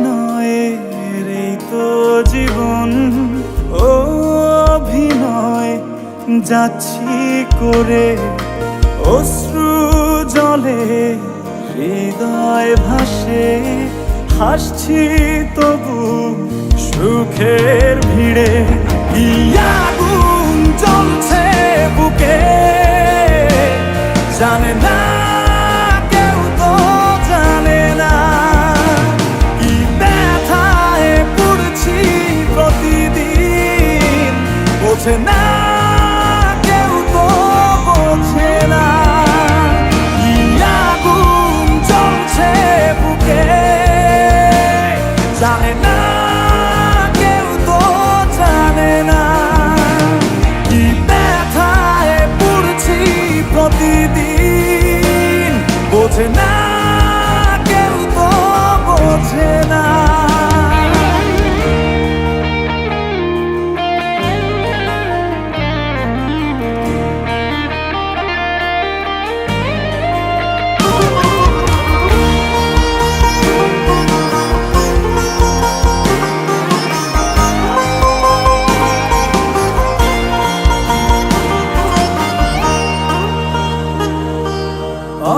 অভিনয়ের এই তো জীবন, অভিনয় যাচ্ছি করে, অশ্রু জলে হৃদয় ভাসে, হাসছি তবু সুখের ভিড়ে। কি আগুন জ্বলছে বুকে জানে না কেউ, তো জানে না কি ব্যথায় পড়ছি প্রতিদিন, বোঝে না কেউ, তো বোঝে না। কি আগুন জ্বলছে বুকে জানে না কেউ, তো জানে না কি ব্যথায় পড়ছি প্রতিদিন, বোঝে না কেউ, তো বোঝে না।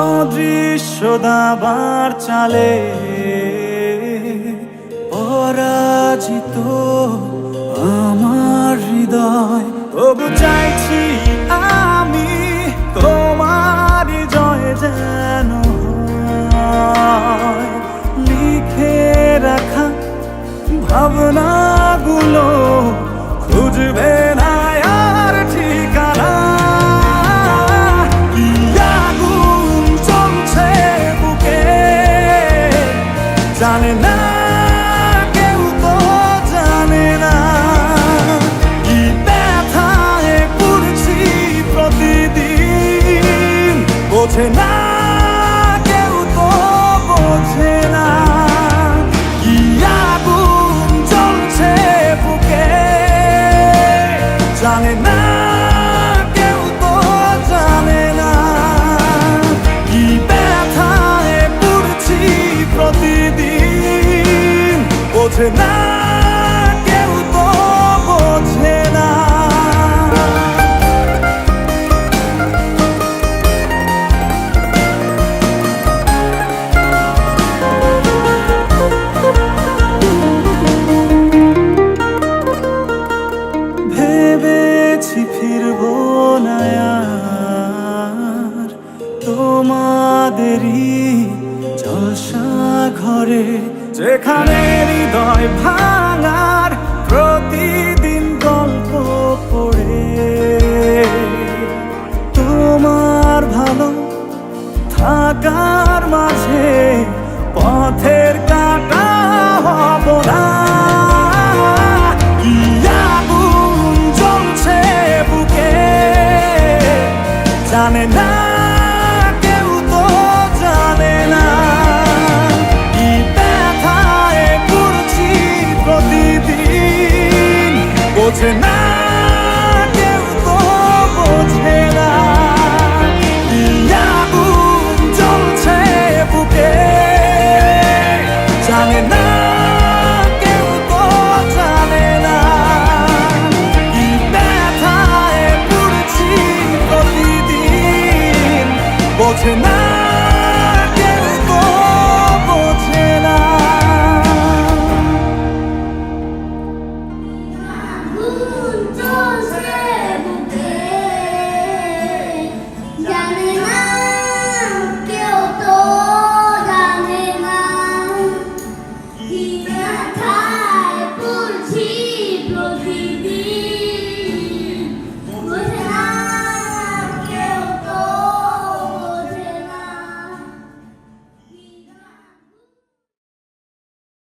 অদৃশ্য দাবার চালে পরাজিত আমার হৃদয়, তবু চাইছি আমি তোমার জয় যেন হয়। লিখে রাখা ভাবনাগুলো খুঁজবে না আর ঠিকানা। কি আগুন জ্বলছে বুকে জানে না কেউ, তো জানে না কি ব্যথায় পড়ছি প্রতিদিন, বোঝে না কেউ, তো বোঝে না। কি আগুন জ্বলছে বুকে জানে না কেউ, তো জানে না কি ব্যথায় পড়ছি প্রতিদিন, বোঝে না কেউ, তো বোঝে না। ভেবেছি ফিরবো না আর তোমাদেরই জলসা ঘরে, যেখানে হৃদয় ভাঙার প্রতিদিন গল্প পড়ে। তোমার ভালো থাকার মাঝে পথের কাঁটা হব না। কি আগুন জ্বলছে বুকে জানে না